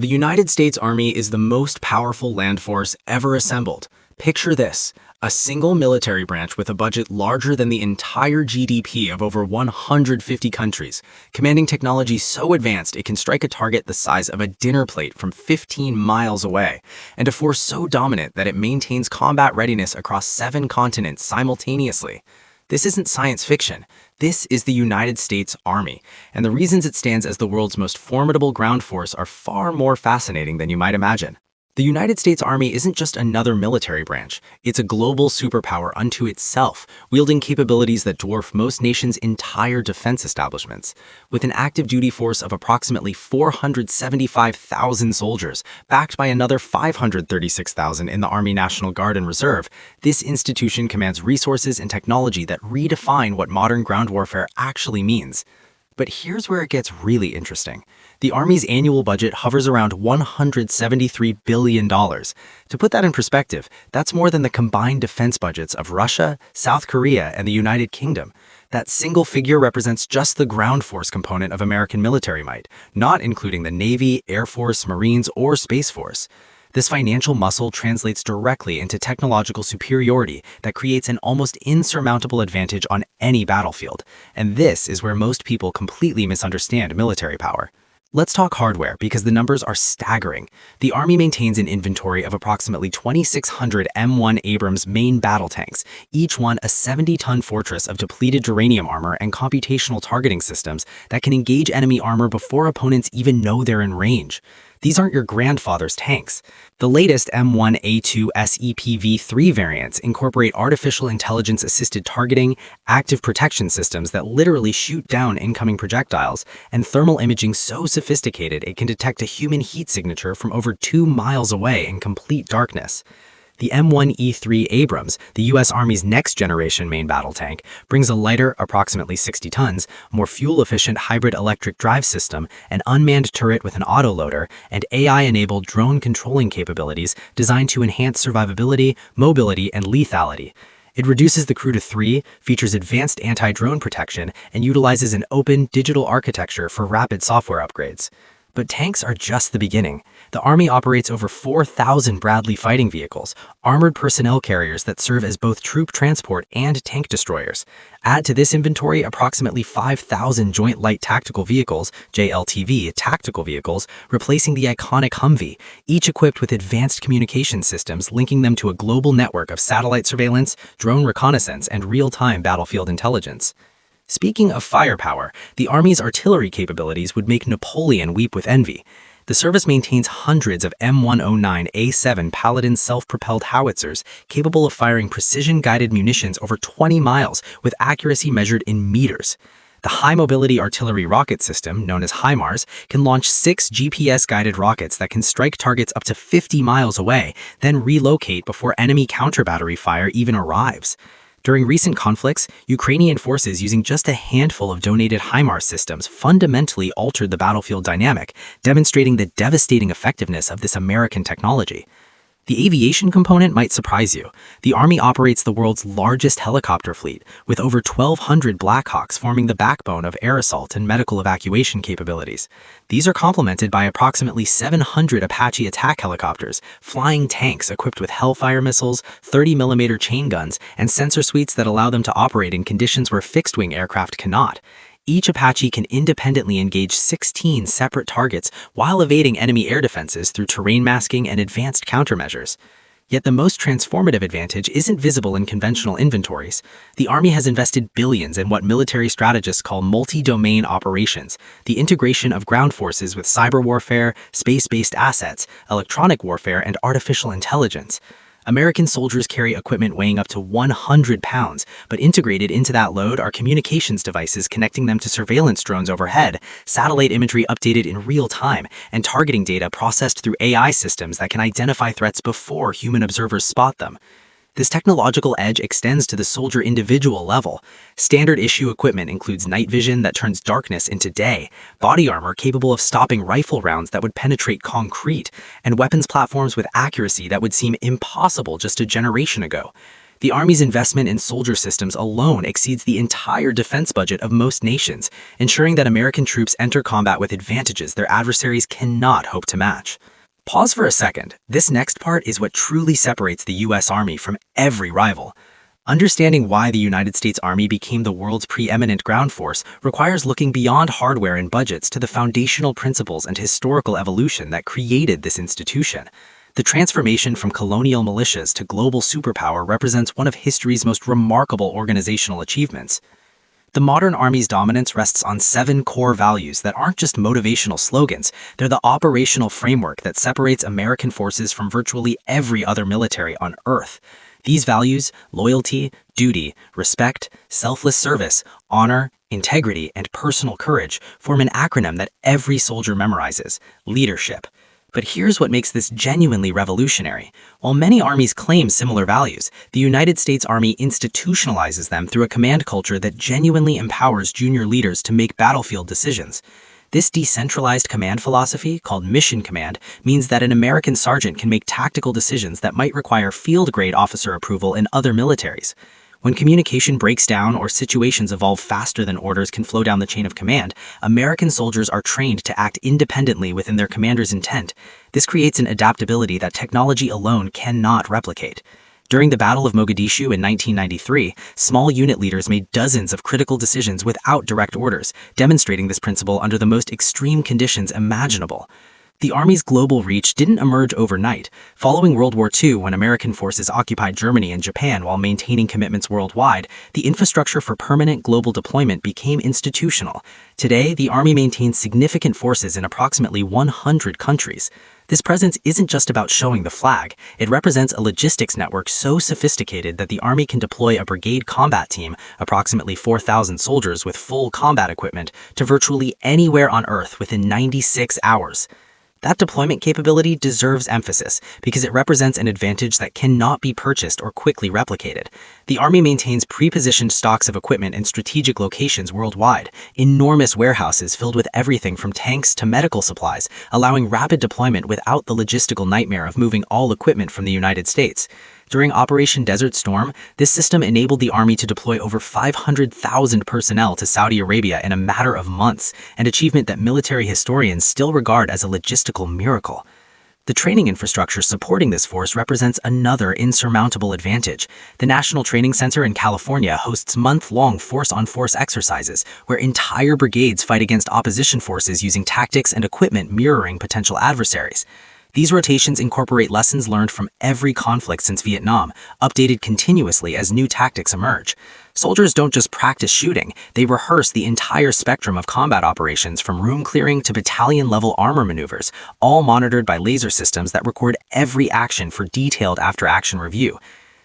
The United States Army is the most powerful land force ever assembled. Picture this, a single military branch with a budget larger than the entire GDP of over 150 countries, commanding technology so advanced it can strike a target the size of a dinner plate from 15 miles away, and a force so dominant that it maintains combat readiness across 7 continents simultaneously. This isn't science fiction. This is the United States Army, and the reasons it stands as the world's most formidable ground force are far more fascinating than you might imagine. The United States Army isn't just another military branch, it's a global superpower unto itself, wielding capabilities that dwarf most nations' entire defense establishments. With an active duty force of approximately 475,000 soldiers, backed by another 536,000 in the Army National Guard and Reserve, this institution commands resources and technology that redefine what modern ground warfare actually means. But here's where it gets really interesting. The Army's annual budget hovers around $173 billion. To put that in perspective, that's more than the combined defense budgets of Russia, South Korea, and the United Kingdom. That single figure represents just the ground force component of American military might, not including the Navy, Air Force, Marines, or Space Force. This financial muscle translates directly into technological superiority that creates an almost insurmountable advantage on any battlefield. And this is where most people completely misunderstand military power. Let's talk hardware because the numbers are staggering. The Army maintains an inventory of approximately 2,600 M1 Abrams main battle tanks, each one a 70-ton fortress of depleted duranium armor and computational targeting systems that can engage enemy armor before opponents even know they're in range. These aren't your grandfather's tanks. The latest M1A2 SEPV3 variants incorporate artificial intelligence-assisted targeting, active protection systems that literally shoot down incoming projectiles, and thermal imaging so sophisticated it can detect a human heat signature from over 2 miles away in complete darkness. The M1E3 Abrams, the U.S. Army's next-generation main battle tank, brings a lighter, approximately 60 tons, more fuel-efficient hybrid electric drive system, an unmanned turret with an autoloader, and AI-enabled drone controlling capabilities designed to enhance survivability, mobility, and lethality. It reduces the crew to 3, features advanced anti-drone protection, and utilizes an open, digital architecture for rapid software upgrades. But tanks are just the beginning. The Army operates over 4,000 Bradley fighting vehicles, armored personnel carriers that serve as both troop transport and tank destroyers. Add to this inventory approximately 5,000 Joint Light Tactical Vehicles, JLTV, tactical vehicles, replacing the iconic Humvee, each equipped with advanced communication systems linking them to a global network of satellite surveillance, drone reconnaissance, and real-time battlefield intelligence. Speaking of firepower, the Army's artillery capabilities would make Napoleon weep with envy. The service maintains hundreds of M109A7 Paladin self-propelled howitzers capable of firing precision-guided munitions over 20 miles with accuracy measured in meters. The high-mobility artillery rocket system, known as HIMARS, can launch 6 GPS-guided rockets that can strike targets up to 50 miles away, then relocate before enemy counter-battery fire even arrives. During recent conflicts, Ukrainian forces using just a handful of donated HIMARS systems fundamentally altered the battlefield dynamic, demonstrating the devastating effectiveness of this American technology. The aviation component might surprise you. The Army operates the world's largest helicopter fleet, with over 1,200 Blackhawks forming the backbone of air assault and medical evacuation capabilities. These are complemented by approximately 700 Apache attack helicopters, flying tanks equipped with Hellfire missiles, 30mm chain guns, and sensor suites that allow them to operate in conditions where fixed-wing aircraft cannot. Each Apache can independently engage 16 separate targets while evading enemy air defenses through terrain masking and advanced countermeasures. Yet the most transformative advantage isn't visible in conventional inventories. The Army has invested billions in what military strategists call multi-domain operations, the integration of ground forces with cyber warfare, space-based assets, electronic warfare, and artificial intelligence. American soldiers carry equipment weighing up to 100 pounds, but integrated into that load are communications devices connecting them to surveillance drones overhead, satellite imagery updated in real time, and targeting data processed through AI systems that can identify threats before human observers spot them. This technological edge extends to the soldier individual level. Standard issue equipment includes night vision that turns darkness into day, body armor capable of stopping rifle rounds that would penetrate concrete, and weapons platforms with accuracy that would seem impossible just a generation ago. The Army's investment in soldier systems alone exceeds the entire defense budget of most nations, ensuring that American troops enter combat with advantages their adversaries cannot hope to match. Pause for a second. This next part is what truly separates the US Army from every rival. Understanding why the United States Army became the world's preeminent ground force requires looking beyond hardware and budgets to the foundational principles and historical evolution that created this institution. The transformation from colonial militias to global superpower represents one of history's most remarkable organizational achievements. The modern Army's dominance rests on 7 core values that aren't just motivational slogans, they're the operational framework that separates American forces from virtually every other military on Earth. These values, loyalty, duty, respect, selfless service, honor, integrity, and personal courage, form an acronym that every soldier memorizes: leadership. But here's what makes this genuinely revolutionary. While many armies claim similar values, the United States Army institutionalizes them through a command culture that genuinely empowers junior leaders to make battlefield decisions. This decentralized command philosophy, called mission command, means that an American sergeant can make tactical decisions that might require field-grade officer approval in other militaries. When communication breaks down or situations evolve faster than orders can flow down the chain of command, American soldiers are trained to act independently within their commander's intent. This creates an adaptability that technology alone cannot replicate. During the Battle of Mogadishu in 1993, small unit leaders made dozens of critical decisions without direct orders, demonstrating this principle under the most extreme conditions imaginable. The Army's global reach didn't emerge overnight. Following World War II, when American forces occupied Germany and Japan while maintaining commitments worldwide, the infrastructure for permanent global deployment became institutional. Today, the Army maintains significant forces in approximately 100 countries. This presence isn't just about showing the flag. It represents a logistics network so sophisticated that the Army can deploy a brigade combat team, approximately 4,000 soldiers with full combat equipment, to virtually anywhere on Earth within 96 hours. That deployment capability deserves emphasis because it represents an advantage that cannot be purchased or quickly replicated. The Army maintains pre-positioned stocks of equipment in strategic locations worldwide, enormous warehouses filled with everything from tanks to medical supplies, allowing rapid deployment without the logistical nightmare of moving all equipment from the United States. During Operation Desert Storm, this system enabled the Army to deploy over 500,000 personnel to Saudi Arabia in a matter of months, an achievement that military historians still regard as a logistical miracle. The training infrastructure supporting this force represents another insurmountable advantage. The National Training Center in California hosts month-long force-on-force exercises, where entire brigades fight against opposition forces using tactics and equipment mirroring potential adversaries. These rotations incorporate lessons learned from every conflict since Vietnam, updated continuously as new tactics emerge. Soldiers don't just practice shooting, they rehearse the entire spectrum of combat operations from room clearing to battalion-level armor maneuvers, all monitored by laser systems that record every action for detailed after-action review.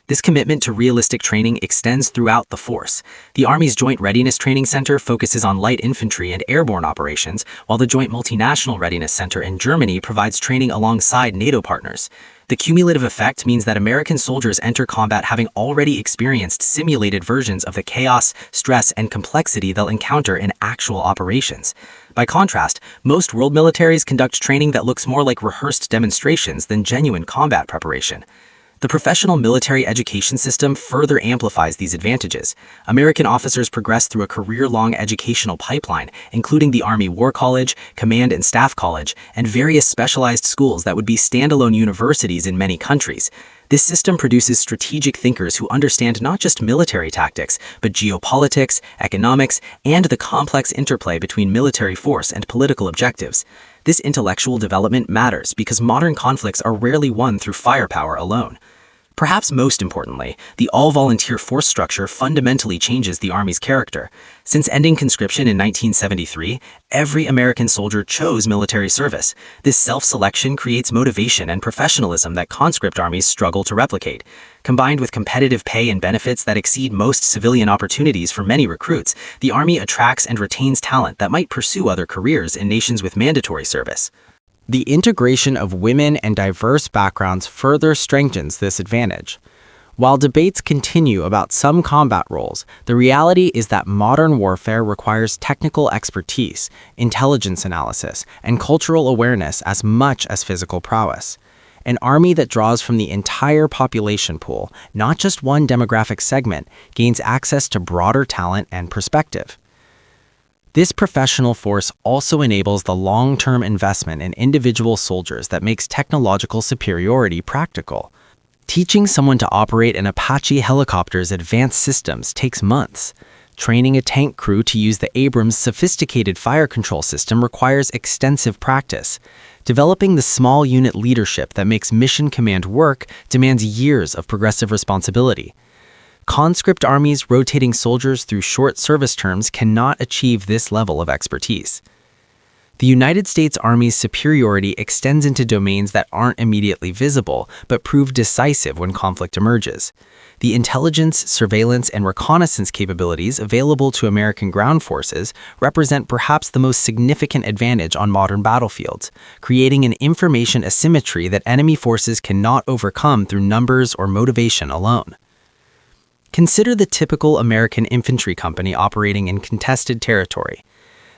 This commitment to realistic training extends throughout the force. The Army's Joint Readiness Training Center focuses on light infantry and airborne operations, while the Joint Multinational Readiness Center in Germany provides training alongside NATO partners. The cumulative effect means that American soldiers enter combat having already experienced simulated versions of the chaos, stress, and complexity they'll encounter in actual operations. By contrast, most world militaries conduct training that looks more like rehearsed demonstrations than genuine combat preparation. The professional military education system further amplifies these advantages. American officers progress through a career-long educational pipeline, including the Army War College, Command and Staff College, and various specialized schools that would be standalone universities in many countries. This system produces strategic thinkers who understand not just military tactics, but geopolitics, economics, and the complex interplay between military force and political objectives. This intellectual development matters because modern conflicts are rarely won through firepower alone. Perhaps most importantly, the all-volunteer force structure fundamentally changes the Army's character. Since ending conscription in 1973, every American soldier chose military service. This self-selection creates motivation and professionalism that conscript armies struggle to replicate. Combined with competitive pay and benefits that exceed most civilian opportunities for many recruits, the Army attracts and retains talent that might pursue other careers in nations with mandatory service. The integration of women and diverse backgrounds further strengthens this advantage. While debates continue about some combat roles, the reality is that modern warfare requires technical expertise, intelligence analysis, and cultural awareness as much as physical prowess. An army that draws from the entire population pool, not just one demographic segment, gains access to broader talent and perspective. This professional force also enables the long-term investment in individual soldiers that makes technological superiority practical. Teaching someone to operate an Apache helicopter's advanced systems takes months. Training a tank crew to use the Abrams' sophisticated fire control system requires extensive practice. Developing the small unit leadership that makes mission command work demands years of progressive responsibility. Conscript armies rotating soldiers through short service terms cannot achieve this level of expertise. The United States Army's superiority extends into domains that aren't immediately visible, but prove decisive when conflict emerges. The intelligence, surveillance, and reconnaissance capabilities available to American ground forces represent perhaps the most significant advantage on modern battlefields, creating an information asymmetry that enemy forces cannot overcome through numbers or motivation alone. Consider the typical American infantry company operating in contested territory.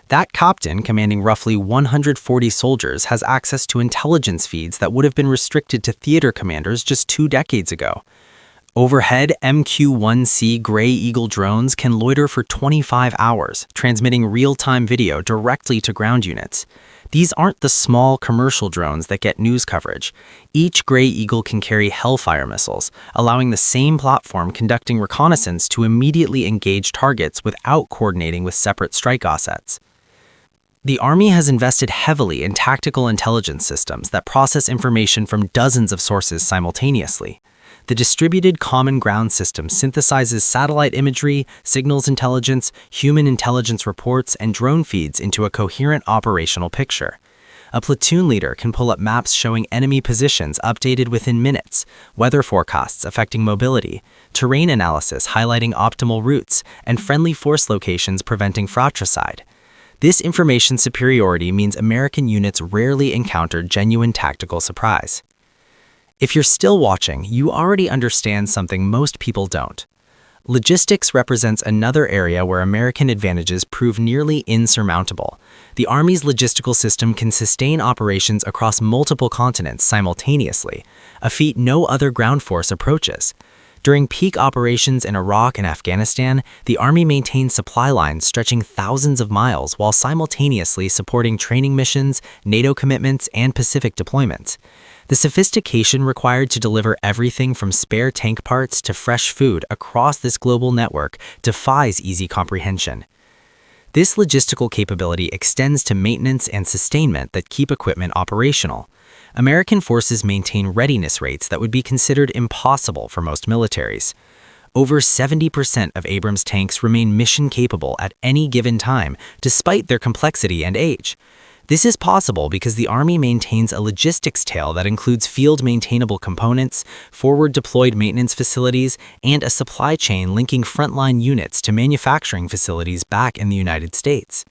That captain, commanding roughly 140 soldiers, has access to intelligence feeds that would have been restricted to theater commanders just 2 decades ago. Overhead, MQ-1C Gray Eagle drones can loiter for 25 hours, transmitting real-time video directly to ground units. These aren't the small commercial drones that get news coverage. Each Gray Eagle can carry Hellfire missiles, allowing the same platform conducting reconnaissance to immediately engage targets without coordinating with separate strike assets. The Army has invested heavily in tactical intelligence systems that process information from dozens of sources simultaneously. The Distributed Common Ground System synthesizes satellite imagery, signals intelligence, human intelligence reports, and drone feeds into a coherent operational picture. A platoon leader can pull up maps showing enemy positions updated within minutes, weather forecasts affecting mobility, terrain analysis highlighting optimal routes, and friendly force locations preventing fratricide. This information superiority means American units rarely encounter genuine tactical surprise. If you're still watching, you already understand something most people don't. Logistics represents another area where American advantages prove nearly insurmountable. The Army's logistical system can sustain operations across multiple continents simultaneously, a feat no other ground force approaches. During peak operations in Iraq and Afghanistan, the Army maintained supply lines stretching thousands of miles while simultaneously supporting training missions, NATO commitments, and Pacific deployments. The sophistication required to deliver everything from spare tank parts to fresh food across this global network defies easy comprehension. This logistical capability extends to maintenance and sustainment that keep equipment operational. American forces maintain readiness rates that would be considered impossible for most militaries. Over 70% of Abrams tanks remain mission-capable at any given time, despite their complexity and age. This is possible because the Army maintains a logistics tail that includes field-maintainable components, forward-deployed maintenance facilities, and a supply chain linking frontline units to manufacturing facilities back in the United States.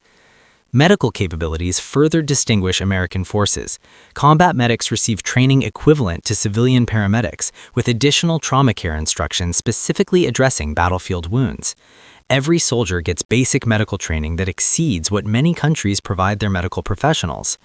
Medical capabilities further distinguish American forces. Combat medics receive training equivalent to civilian paramedics, with additional trauma care instructions specifically addressing battlefield wounds. Every soldier gets basic medical training that exceeds what many countries provide their medical professionals.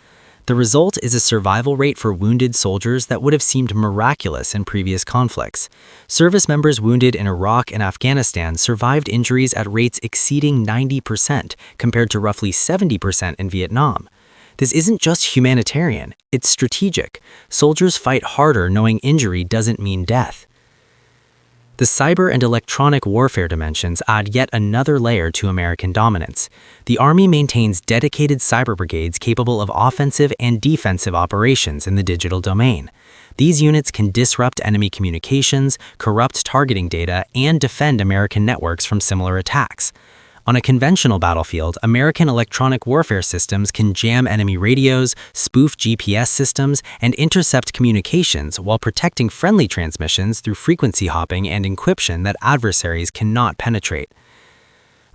The result is a survival rate for wounded soldiers that would have seemed miraculous in previous conflicts. Service members wounded in Iraq and Afghanistan survived injuries at rates exceeding 90%, compared to roughly 70% in Vietnam. This isn't just humanitarian, it's strategic. Soldiers fight harder knowing injury doesn't mean death. The cyber and electronic warfare dimensions add yet another layer to American dominance. The Army maintains dedicated cyber brigades capable of offensive and defensive operations in the digital domain. These units can disrupt enemy communications, corrupt targeting data, and defend American networks from similar attacks. On a conventional battlefield, American electronic warfare systems can jam enemy radios, spoof GPS systems, and intercept communications while protecting friendly transmissions through frequency hopping and encryption that adversaries cannot penetrate.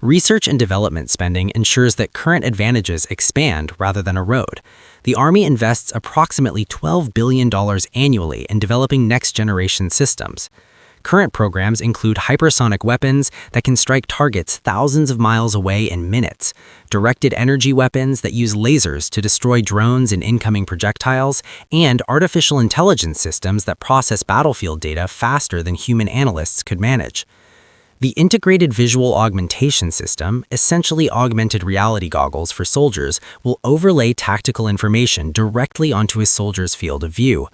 Research and development spending ensures that current advantages expand rather than erode. The Army invests approximately $12 billion annually in developing next-generation systems. Current programs include hypersonic weapons that can strike targets thousands of miles away in minutes, directed energy weapons that use lasers to destroy drones and incoming projectiles, and artificial intelligence systems that process battlefield data faster than human analysts could manage. The Integrated Visual Augmentation System, essentially augmented reality goggles for soldiers, will overlay tactical information directly onto a soldier's field of view.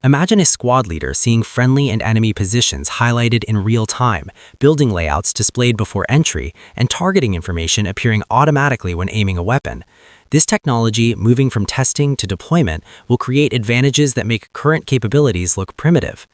Imagine a squad leader seeing friendly and enemy positions highlighted in real time, building layouts displayed before entry, and targeting information appearing automatically when aiming a weapon. This technology, moving from testing to deployment, will create advantages that make current capabilities look primitive.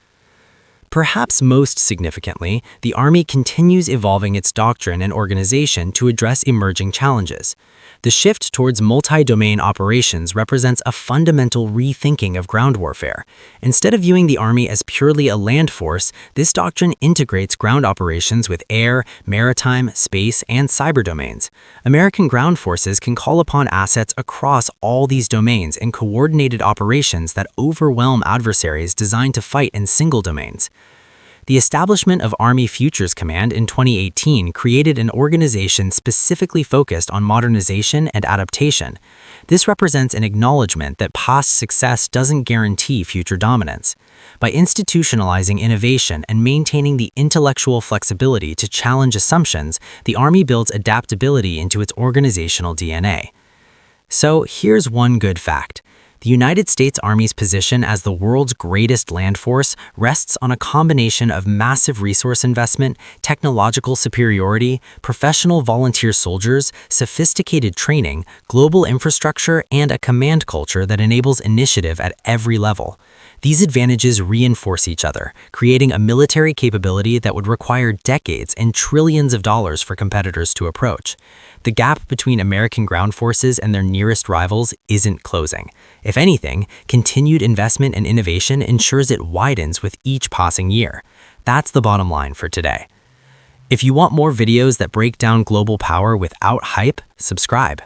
Perhaps most significantly, the Army continues evolving its doctrine and organization to address emerging challenges. The shift towards multi-domain operations represents a fundamental rethinking of ground warfare. Instead of viewing the Army as purely a land force, this doctrine integrates ground operations with air, maritime, space, and cyber domains. American ground forces can call upon assets across all these domains in coordinated operations that overwhelm adversaries designed to fight in single domains. The establishment of Army Futures Command in 2018 created an organization specifically focused on modernization and adaptation. This represents an acknowledgement that past success doesn't guarantee future dominance. By institutionalizing innovation and maintaining the intellectual flexibility to challenge assumptions, the Army builds adaptability into its organizational DNA. So here's one good fact. The United States Army's position as the world's greatest land force rests on a combination of massive resource investment, technological superiority, professional volunteer soldiers, sophisticated training, global infrastructure, and a command culture that enables initiative at every level. These advantages reinforce each other, creating a military capability that would require decades and trillions of dollars for competitors to approach. The gap between American ground forces and their nearest rivals isn't closing. If anything, continued investment and innovation ensures it widens with each passing year. That's the bottom line for today. If you want more videos that break down global power without hype, subscribe.